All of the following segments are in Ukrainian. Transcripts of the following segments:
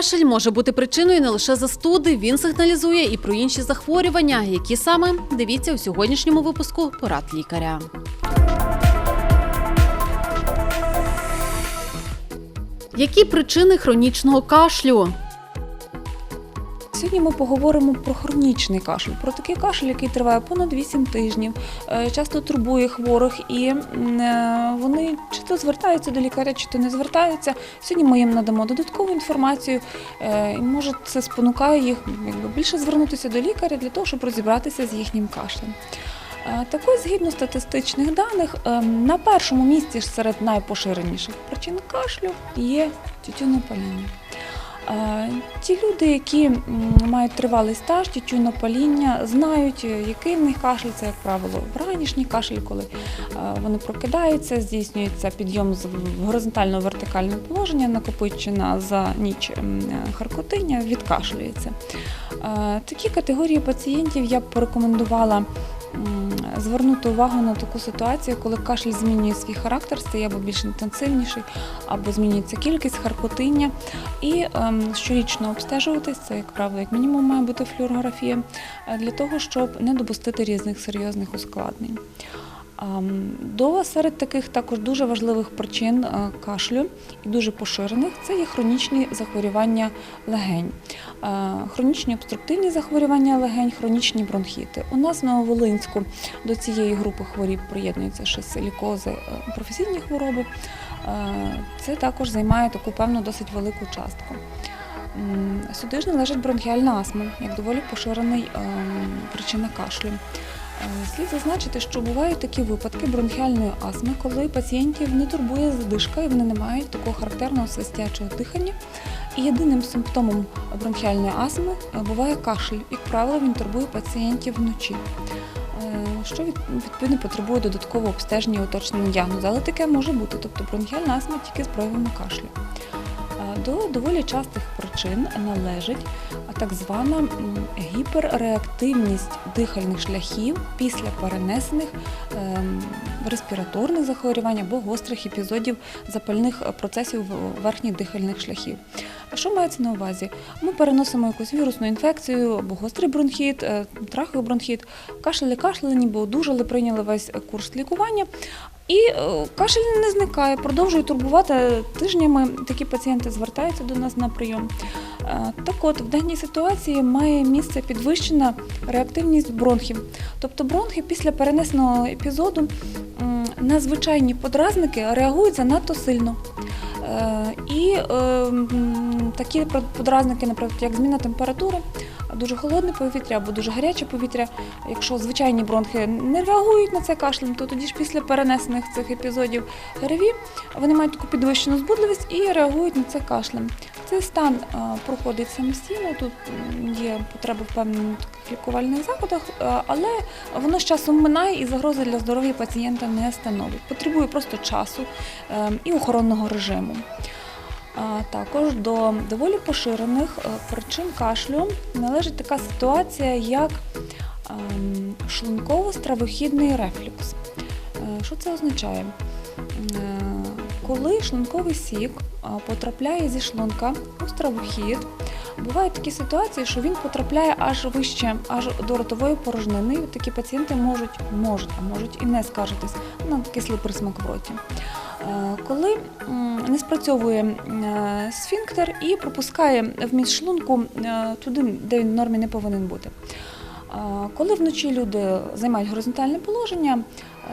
Кашель може бути причиною не лише застуди, він сигналізує і про інші захворювання. Які саме? Дивіться у сьогоднішньому випуску «Порад лікаря». Які причини хронічного кашлю? Сьогодні ми поговоримо про хронічний кашель, про такий кашель, який триває понад 8 тижнів, часто турбує хворих і вони чи то звертаються до лікаря, чи то не звертаються. Сьогодні ми їм надамо додаткову інформацію і, може, це спонукає їх більше звернутися до лікаря для того, щоб розібратися з їхнім кашлем. Так ось, згідно статистичних даних, на першому місці серед найпоширеніших причин кашлю є тютюнопаління. Ті люди, які мають тривалий стаж тютюнопаління, знають, який в них кашель. Це, як правило, вранішній кашель, коли вони прокидаються, здійснюється підйом з горизонтально-вертикального положення, накопичена за ніч харкотиня, відкашлюється. Такі категорії пацієнтів я б порекомендувала звернути увагу на таку ситуацію, коли кашель змінює свій характер, стає або більш інтенсивніший, або змінюється кількість харкотиння. І щорічно обстежуватись, це, як правило, як мінімум має бути флюорографія, для того, щоб не допустити різних серйозних ускладнень. Серед таких також дуже важливих причин кашлю і дуже поширених – це є хронічні захворювання легень. Хронічні обструктивні захворювання легень, хронічні бронхіти. У нас в Нововолинську до цієї групи хворіб приєднуються ще силікози, професійні хвороби. Це також займає таку певну досить велику частку. Сюди ж належить бронхіальна астма, як доволі поширена причина кашлю. Слід зазначити, що бувають такі випадки бронхіальної астми, коли пацієнтів не турбує задишка і вони не мають такого характерного свистячого дихання. І єдиним симптомом бронхіальної астми буває кашель. Як правило, він турбує пацієнтів вночі, що відповідно потребує додаткового обстеження і уточнення діагнозу. Але таке може бути, тобто бронхіальна астма тільки з проявами кашлю. До доволі частих причин належить так звана гіперреактивність дихальних шляхів після перенесених респіраторних захворювань або гострих епізодів запальних процесів верхніх дихальних шляхів. Що мається на увазі? Ми переносимо якусь вірусну інфекцію або гострий бронхіт, трахеобронхіт, кашляли, ніби одужали, прийняли весь курс лікування. І кашель не зникає, продовжує турбувати тижнями. Такі пацієнти звертаються до нас на прийом. Так от, в даній ситуації має місце підвищена реактивність бронхів. Тобто бронхи після перенесеного епізоду на звичайні подразники реагують занадто сильно. І такі подразники, наприклад, як зміна температури, дуже холодне повітря або дуже гаряче повітря, якщо звичайні бронхи не реагують на це кашлем, то тоді ж після перенесених цих епізодів ГРВІ вони мають таку підвищену збудливість і реагують на це кашлем. Цей стан проходить самостійно, тут є потреба в певних лікувальних заходах, але воно з часом минає і загрози для здоров'я пацієнта не становить. Потребує просто часу і охоронного режиму. Також до доволі поширених причин кашлю належить така ситуація, як шлунково-стравохідний рефлюкс. Що це означає? Коли шлунковий сік потрапляє зі шлунка у стравохід, бувають такі ситуації, що він потрапляє аж вище, аж до ротової порожнини. І такі пацієнти можуть і не скаржитись на кислий присмак в роті. Коли не спрацьовує сфінктер і пропускає вміст шлунку туди, де він в нормі не повинен бути. Коли вночі люди займають горизонтальне положення,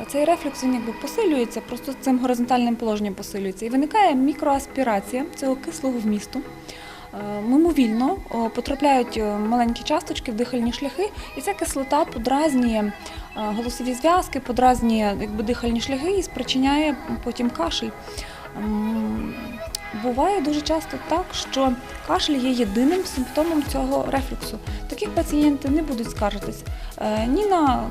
цей рефлюкс він посилюється, просто цим горизонтальним положенням посилюється. І виникає мікроаспірація цього кислого вмісту. Мимовільно потрапляють маленькі часточки в дихальні шляхи, і ця кислота подразнює голосові зв'язки, подразнює дихальні шляхи і спричиняє потім кашель. Буває дуже часто так, що кашель є єдиним симптомом цього рефлюксу. Таких пацієнти не будуть скаржитись ні на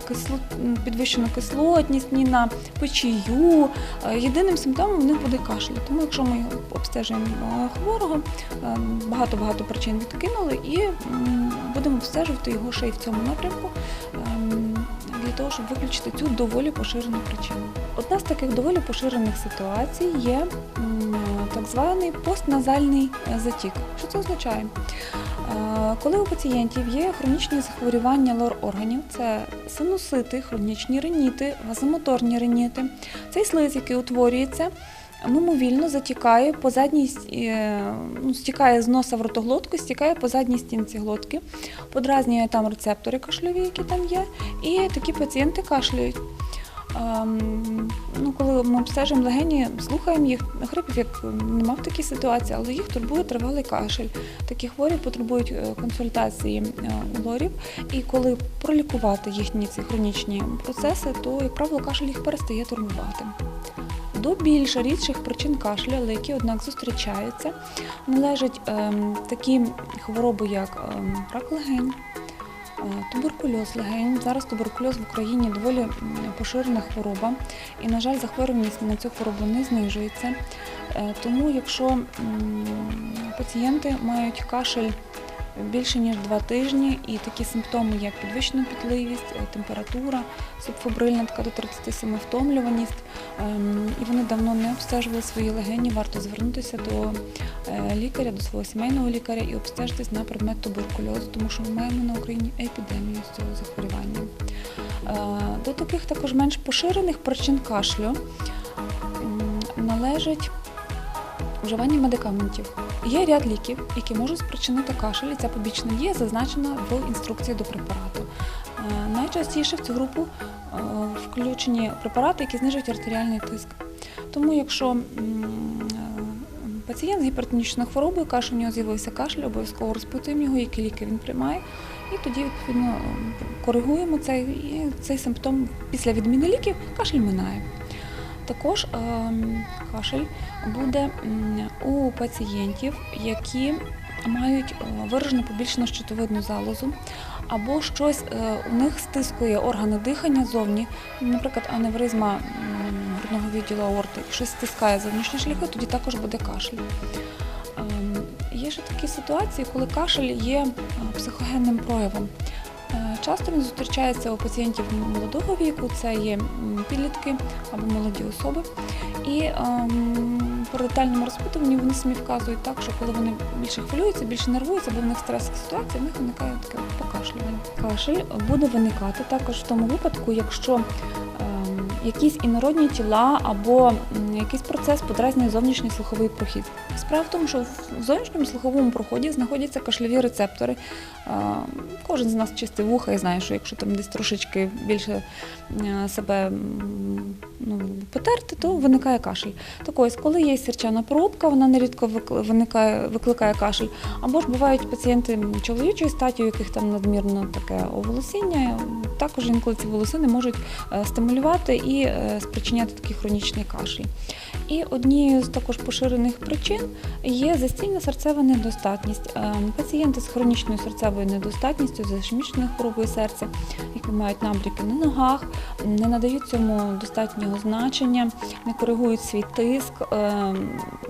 підвищену кислотність, ні на печію. Єдиним симптомом в них буде кашель. Тому якщо ми обстежуємо хворого, багато причин відкинули і будемо обстежувати його ще й в цьому напрямку, для для того, щоб виключити цю доволі поширену причину. Одна з таких доволі поширених ситуацій є так званий постназальний затік. Що це означає? Коли у пацієнтів є хронічні захворювання лор-органів, це синусити, хронічні риніти, вазомоторні риніти, цей слиз, який утворюється, мимовільно затікає по задній, стікає з носа в ротоглотку, стікає по задній стінці глотки, подразнює там рецептори кашльові, які там є, і такі пацієнти кашляють. Коли ми обстежуємо легені, слухаємо їх, грипів як нема в такій ситуації, але їх турбує тривалий кашель. Такі хворі потребують консультації у лорів, і коли пролікувати їхні ці хронічні процеси, то, як правило, кашель їх перестає турбувати. До більш рідших причин кашлю, але які, однак, зустрічаються, належать такі хвороби, як рак легень, туберкульоз легень. Зараз туберкульоз в Україні доволі поширена хвороба, і, на жаль, захворюваність на цю хворобу не знижується. Тому, якщо пацієнти мають кашель більше ніж 2 тижні, і такі симптоми, як підвищена пітливість, температура, субфебрильна така до 37, втомлюваність, і вони давно не обстежували свої легені, варто звернутися до лікаря, до свого сімейного лікаря і обстежитись на предмет туберкульозу, тому що ми маємо на Україні епідемію з цього захворювання. До таких також менш поширених причин кашлю належить вживання медикаментів. Є ряд ліків, які можуть спричинити кашель, і ця побічна дія зазначена в інструкції до препарату. Найчастіше в цю групу включені препарати, які знижують артеріальний тиск. Тому якщо пацієнт з гіпертонічною хворобою, у нього з'явився кашель, обов'язково розпитуємо його, які ліки він приймає, і тоді, відповідно, коригуємо цей симптом. Після відміни ліків кашель минає. Також кашель буде у пацієнтів, які мають виражену побільшену щитовидну залозу, або щось у них стискує органи дихання зовні, наприклад, аневризма грудного відділу аорти, щось стискає зовнішні шляхи, тоді також буде кашель. Є ще такі ситуації, коли кашель є психогенним проявом. Часто він зустрічається у пацієнтів молодого віку, це є підлітки або молоді особи. І при детальному розпитуванні вони самі вказують так, що коли вони більше хвилюються, більше нервуються, бо в них стресова ситуація, в них виникає таке покашлювання. Кашель буде виникати також в тому випадку, якщо якісь інородні тіла або якийсь процес подразнює зовнішній слуховий прохід. Справа в тому, що в зовнішньому слуховому проході знаходяться кашльові рецептори. Кожен з нас чистить вуха і знає, що якщо там десь трошечки більше себе потерти, то виникає кашель. Так ось, коли є сірчана пробка, вона нерідко викликає кашель. Або ж бувають пацієнти чоловічої статі, у яких там надмірно таке оволосіння. Також інколи ці волосини можуть стимулювати і спричиняти такий хронічний кашель. І однією з також поширених причин є застійна серцева недостатність. Пацієнти з хронічною серцевою недостатністю, з ішемічною хворобою серця, які мають набряки на ногах, не надають цьому достатнього значення, не коригують свій тиск,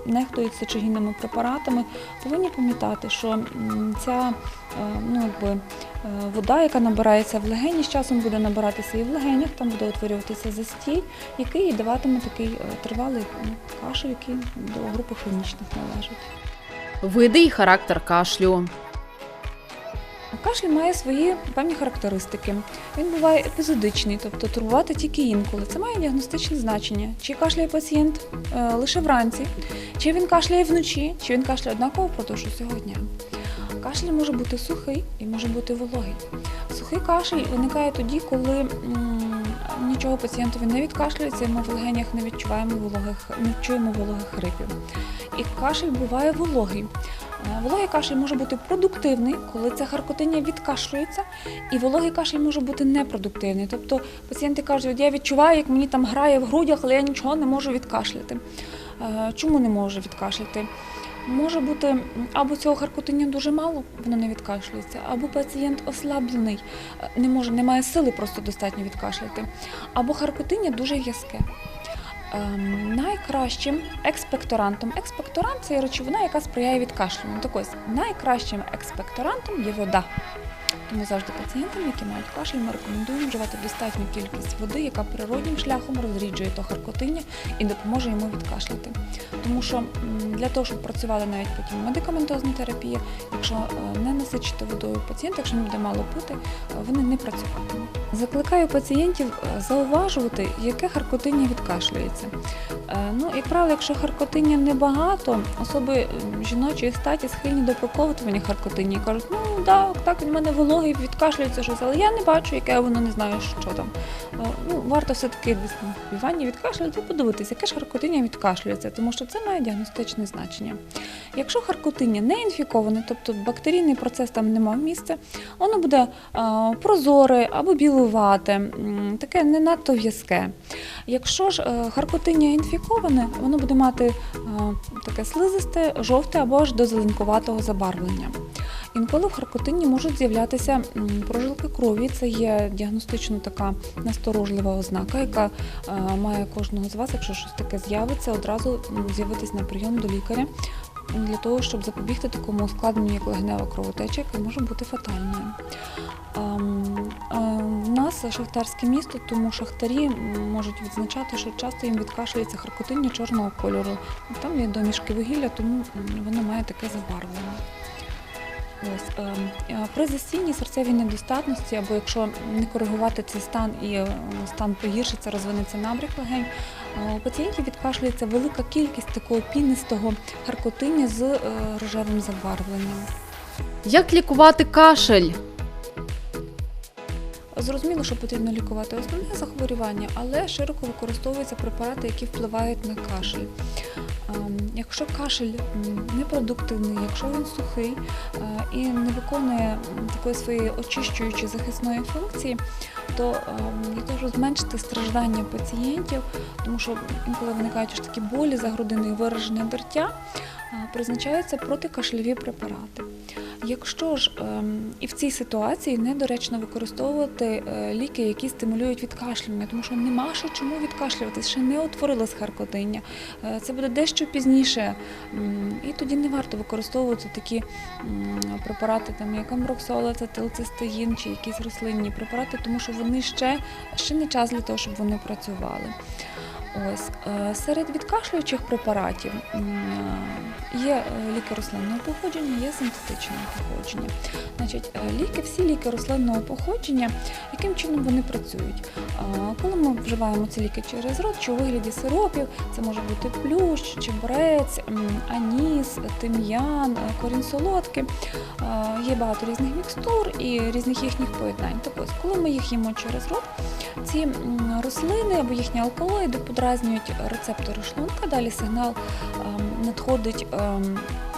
нехтують сечогінними препаратами, повинні пам'ятати, що ця вода, яка набирається в легені, з часом буде набиратися і в легенях, там буде утворюватися застій, який і даватиме такий тривалий кашель, який до групи хронічних належить. Види і характер кашлю. Кашель має свої певні характеристики. Він буває епізодичний, тобто турбувати тільки інколи. Це має діагностичне значення. Чи кашляє пацієнт лише вранці, чи він кашляє вночі, чи він кашляє однаково впродовж усього дня. Кашель може бути сухий і може бути вологий. Сухий кашель виникає тоді, коли нічого пацієнтові не відкашляється, ми в легенях не чуємо вологих хрипів. І кашель буває вологий. Вологий кашель може бути продуктивний, коли це харкотиння відкашлюється, і вологий кашель може бути непродуктивний. Тобто пацієнти кажуть, я відчуваю, як мені там грає в грудях, але я нічого не можу відкашляти. Чому не можу відкашляти? Може бути або цього харкотиння дуже мало, воно не відкашлюється, або пацієнт ослаблений, не має сили просто достатньо відкашляти, або харкотиння дуже в'язке. Найкращим експекторантом, експекторант – це речовина, яка сприяє відкашлюванню. Так ось, найкращим експекторантом є вода. Тому завжди пацієнтам, які мають кашель, ми рекомендуємо вживати достатню кількість води, яка природнім шляхом розріджує то харкотиння і допоможе йому відкашляти. Тому що для того, щоб працювала навіть потім медикаментозна терапія, якщо не насичити водою пацієнта, якщо він буде мало пити, вони не працюватимуть. Закликаю пацієнтів зауважувати, яке харкотиння відкашлюється. Як правило, якщо харкотиння небагато, особи жіночої статі схильні до проковтування харкотиння і кажуть, так, він в мене вологий, відкашлюється щось, але я не бачу, яке воно, не знаю, що там. Варто все-таки десь в ванні відкашляти і подивитися, яке ж харкотиння відкашлюється, тому що це має діагностичне значення. Якщо харкотиння не інфіковане, тобто бактерійний процес там не мав місця, воно буде прозоре або білувате, таке не надто в'язке. Якщо ж харкотиння інфіковане, воно буде мати таке слизисте, жовте або аж до зеленкуватого забарвлення. Інколи в харкотинні можуть з'являтися прожилки крові. Це є діагностично така насторожлива ознака, яка має кожного з вас, якщо щось таке з'явиться, одразу з'явитись на прийом до лікаря, для того, щоб запобігти такому ускладненню, як легенева кровотеча, яка може бути фатальною. У нас шахтарське місто, тому шахтарі можуть відзначати, що часто їм відкашлюється харкотиння чорного кольору. Там є домішки вугілля, тому воно має таке забарвлення. При застійній серцевій недостатності, або якщо не коригувати цей стан і стан погіршиться, розвинеться набряк легень, у пацієнтів відкашлюється велика кількість такого пінистого харкотиння з рожевим забарвленням. Як лікувати кашель? Зрозуміло, що потрібно лікувати основне захворювання, але широко використовуються препарати, які впливають на кашель. Якщо кашель непродуктивний, якщо він сухий і не виконує такої своєї очищуючої захисної функції, то для того, щоб зменшити страждання пацієнтів, тому що інколи виникають такі болі за грудиною, вираження дертя, призначаються протикашльові препарати. Якщо ж і в цій ситуації недоречно використовувати ліки, які стимулюють відкашлювання, тому що нема ще чому відкашлюватись, ще не утворилось харкотиння. Це буде дещо пізніше, і тоді не варто використовувати такі препарати, як амброксол, ацетилцистеїн чи якісь рослинні препарати, тому що вони ще не час для того, щоб вони працювали. Серед відкашлюючих препаратів є ліки рослинного походження, є синтетичного походження. Всі ліки рослинного походження, яким чином вони працюють? Коли ми вживаємо ці ліки через рот, чи у вигляді сиропів, це може бути плющ, чебрець, аніс, тим'ян, корінь солодкий. Є багато різних мікстур і різних їхніх поєднань. Так ось, коли ми їх їмо через рот, ці рослини або їхні алкалоїди подразнюють рецептори шлунка, далі сигнал надходить,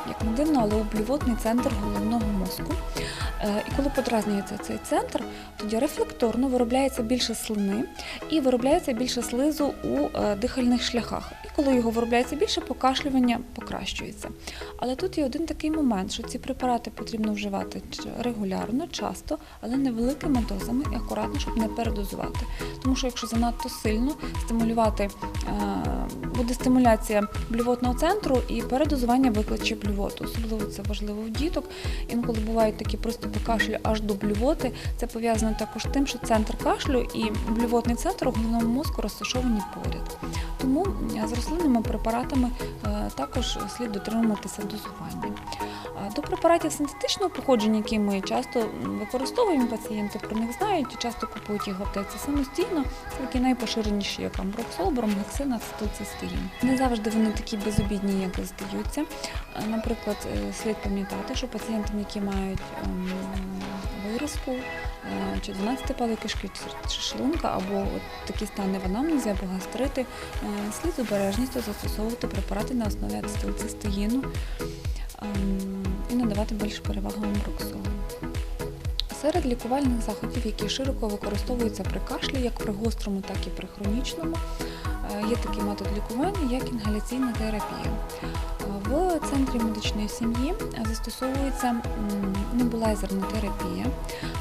як не дивно, але у блювотний центр головного мозку. І коли подразнюється цей центр, тоді рефлекторно виробляється більше слини і виробляється більше слизу у дихальних шляхах. І коли його виробляється більше, покашлювання покращується. Але тут є один такий момент, що ці препарати потрібно вживати регулярно, часто, але невеликими дозами і акуратно, щоб не передозувати. Тому що якщо занадто сильно стимулювати, буде стимуляція блювотного центру і передозування викличе блювоту. Особливо це важливо в діток. Інколи бувають такі приступи кашлю аж до блювоти. Це пов'язано також з тим, що центр кашлю і блювотний центр у головному мозку розташовані поряд. Тому з рослинними препаратами також слід дотримуватися дозування. До препаратів синтетичного походження, які ми часто використовуємо, пацієнти про них знають і часто купують їх в аптеці самостійно, такі найпоширеніші, як амброксол, бромгексин, ацетилцистеїн. Не завжди вони такі безобідні, як здаються. Наприклад, слід пам'ятати, що пацієнтам, які мають виразку, чи 12-палої кишки, чи шлунка, або такі стани в анамнезі, або гастрити, слід з обережністю застосовувати препарати на основі ацетилцистеїну і надавати більш перевагу амброксолу. Серед лікувальних заходів, які широко використовуються при кашлі, як при гострому, так і при хронічному, є такий метод лікування, як інгаляційна терапія. В центрі медичної сім'ї застосовується небулайзерна терапія.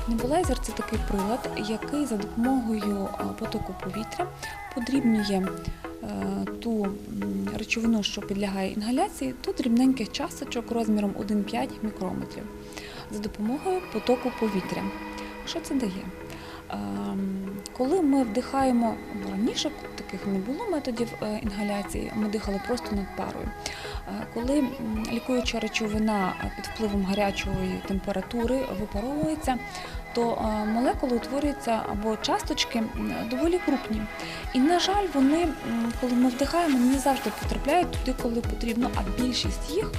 Небулайзер – це такий прилад, який за допомогою потоку повітря подрібнює ту речовину, що підлягає інгаляції, до дрібненьких часточок розміром 1,5 мікрометрів. за допомогою потоку повітря. Що це дає? Коли ми вдихаємо, бо раніше таких не було методів інгаляції, ми дихали просто над парою. Коли лікуюча речовина під впливом гарячої температури випаровується, то молекули утворюються або часточки доволі крупні. І, на жаль, вони, коли ми вдихаємо, не завжди потрапляють туди, коли потрібно, а більшість їх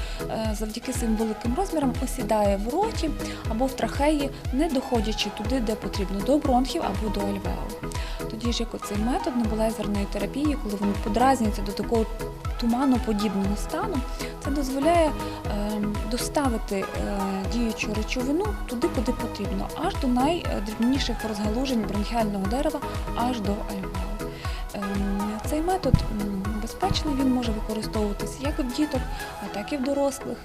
завдяки своїм великим розмірам осідає в роті або в трахеї, не доходячи туди, де потрібно, до бронхів або до альвеол. Тоді ж, як оцей метод небулайзерної терапії, коли вони подразнюються до такого туманоподібного стану, це дозволяє доставити діючу речовину туди, куди потрібно, аж до найдрібніших розгалужень бронхіального дерева, аж до альвеол. Цей метод безпечний, він може використовуватися як у діток, так і в дорослих,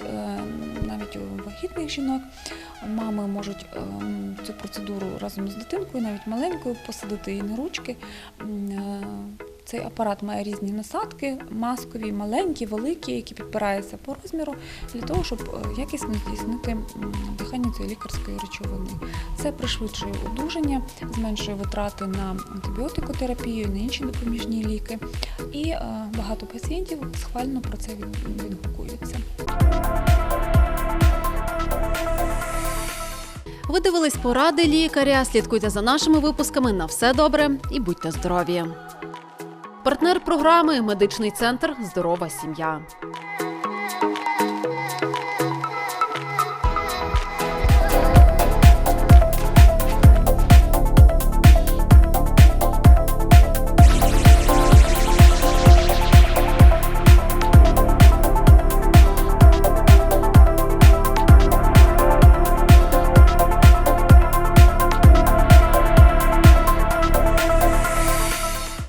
навіть у вагітних жінок. Мами можуть цю процедуру разом з дитинкою, навіть маленькою, посадити її на ручки. Цей апарат має різні насадки, маскові, маленькі, великі, які підпираються по розміру, для того, щоб якісно здійснити вдихання цієї лікарської речовини. Це пришвидшує одужання, зменшує витрати на антибіотикотерапію, на інші допоміжні ліки. І багато пацієнтів схвально про це відгукуються. Ви дивились поради лікаря. Слідкуйте за нашими випусками. На все добре і будьте здорові! Партнер програми – медичний центр «Здорова сім'я».